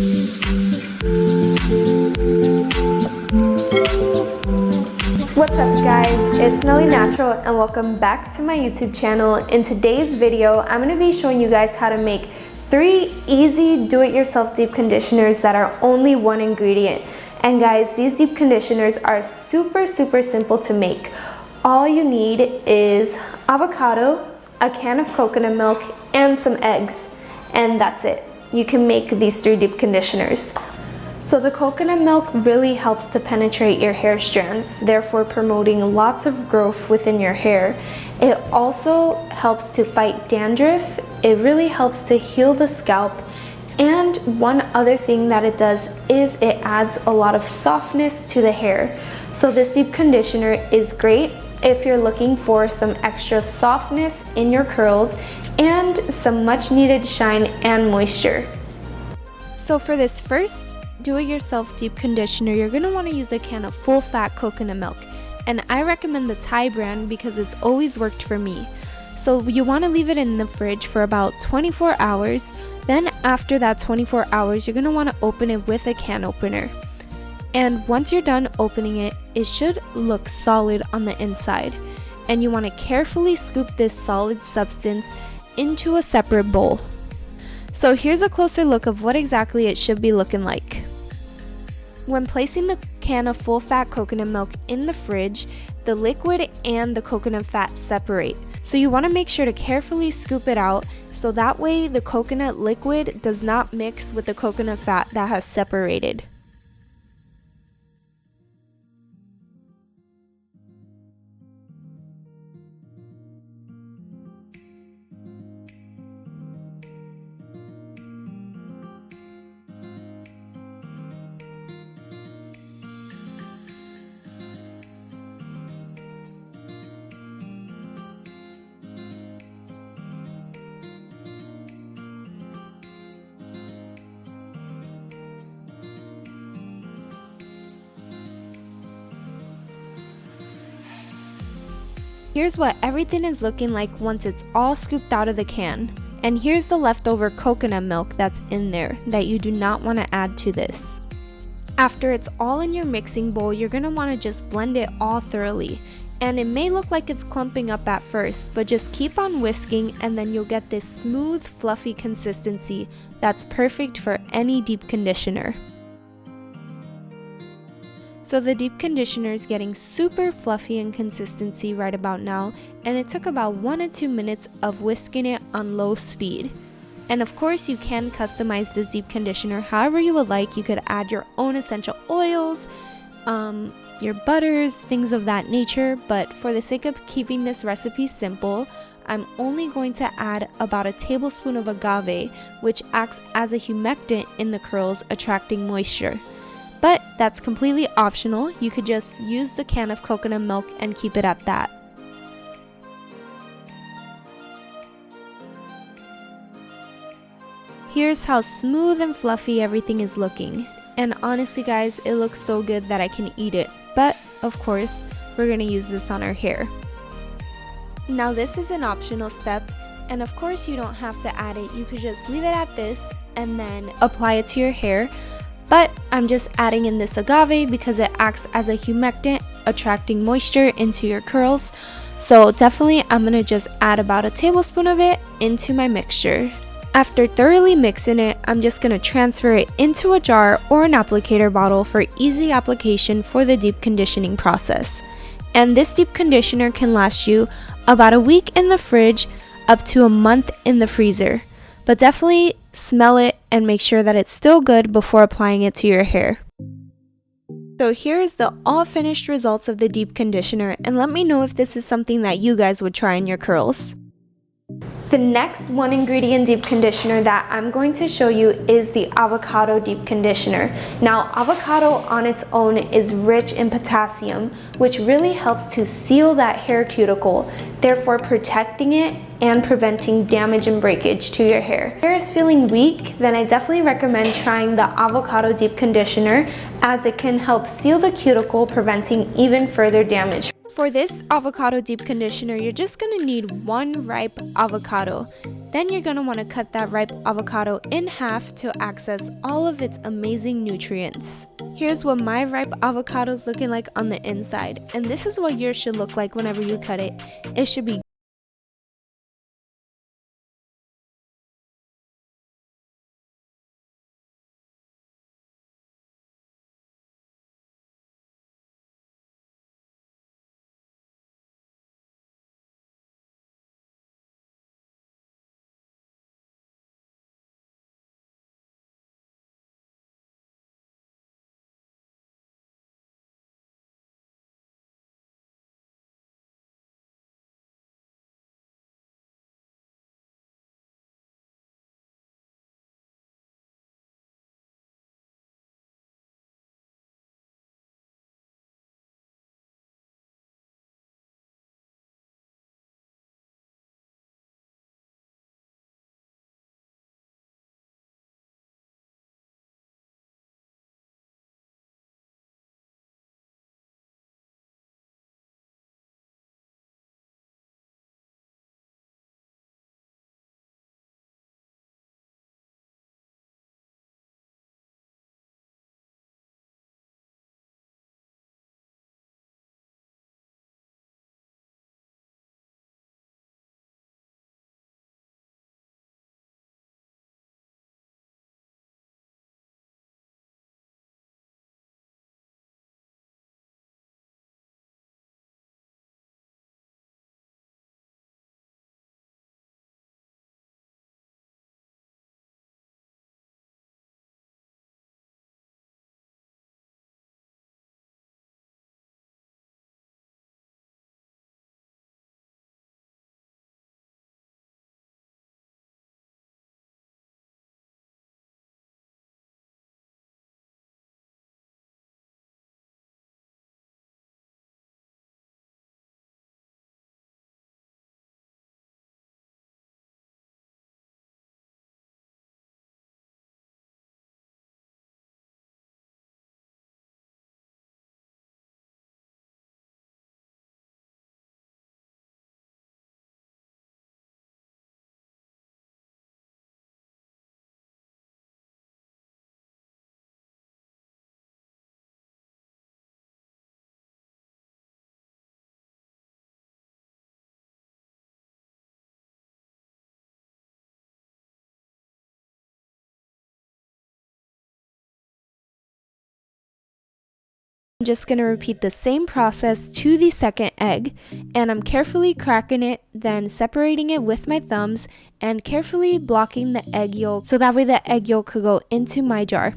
What's up guys, it's Nelly Natural and welcome back to my YouTube channel. In today's video, I'm going to be showing you guys how to make 3 easy do-it-yourself deep conditioners that are only 1 ingredient. And guys, these deep conditioners are super simple to make. All you need is avocado, a can of coconut milk, and some eggs. And that's it. You can make these 3 deep conditioners. So the coconut milk really helps to penetrate your hair strands, therefore promoting lots of growth within your hair. It also helps to fight dandruff. It really helps to heal the scalp. And one other thing that it does is it adds a lot of softness to the hair. So this deep conditioner is great if you're looking for some extra softness in your curls and some much needed shine and moisture. So for this first do-it-yourself deep conditioner, you're going to want to use a can of full-fat coconut milk, and I recommend the Thai brand because it's always worked for me. So you want to leave it in the fridge for about 24 hours. Then after that 24 hours, you're going to want to open it with a can opener. And once you're done opening it, it should look solid on the inside. And you want to carefully scoop this solid substance into a separate bowl. So here's a closer look of what exactly it should be looking like. When placing the can of full-fat coconut milk in the fridge, the liquid and the coconut fat separate. So you want to make sure to carefully scoop it out so that way the coconut liquid does not mix with the coconut fat that has separated. Here's what everything is looking like once it's all scooped out of the can. And here's the leftover coconut milk that's in there that you do not want to add to this. After it's all in your mixing bowl, you're going to want to just blend it all thoroughly. And it may look like it's clumping up at first, but just keep on whisking and then you'll get this smooth, fluffy consistency that's perfect for any deep conditioner. So the deep conditioner is getting super fluffy in consistency right about now, and it took about 1 to 2 minutes of whisking it on low speed. And of course you can customize this deep conditioner however you would like. You could add your own essential oils, your butters, things of that nature, but for the sake of keeping this recipe simple, I'm only going to add about a tablespoon of agave, which acts as a humectant in the curls, attracting moisture. But that's completely optional. You could just use the can of coconut milk and keep it at that. Here's how smooth and fluffy everything is looking. And honestly guys, it looks so good that I can eat it. But of course, we're gonna use this on our hair. Now this is an optional step, and of course you don't have to add it. You could just leave it at this and then apply it to your hair. But I'm just adding in this agave because it acts as a humectant, attracting moisture into your curls. So definitely I'm going to just add about a tablespoon of it into my mixture. After thoroughly mixing it, I'm just going to transfer it into a jar or an applicator bottle for easy application for the deep conditioning process. And this deep conditioner can last you about a week in the fridge up to a month in the freezer. But definitely smell it and make sure that it's still good before applying it to your hair. So here's the all finished results of the deep conditioner, and let me know if this is something that you guys would try in your curls. The next 1 ingredient deep conditioner that I'm going to show you is the avocado deep conditioner. Now avocado on its own is rich in potassium, which really helps to seal that hair cuticle, therefore protecting it and preventing damage and breakage to your hair. If your hair is feeling weak, then I definitely recommend trying the avocado deep conditioner, as it can help seal the cuticle, preventing even further damage. For this avocado deep conditioner, you're just gonna need 1 ripe avocado. Then you're going to want to cut that ripe avocado in half to access all of its amazing nutrients. Here's what my ripe avocado is looking like on the inside, and this is what yours should look like whenever you cut it. It should be I'm just going to repeat the same process to the second egg, and I'm carefully cracking it, then separating it with my thumbs and carefully blocking the egg yolk so that way the egg yolk could go into my jar.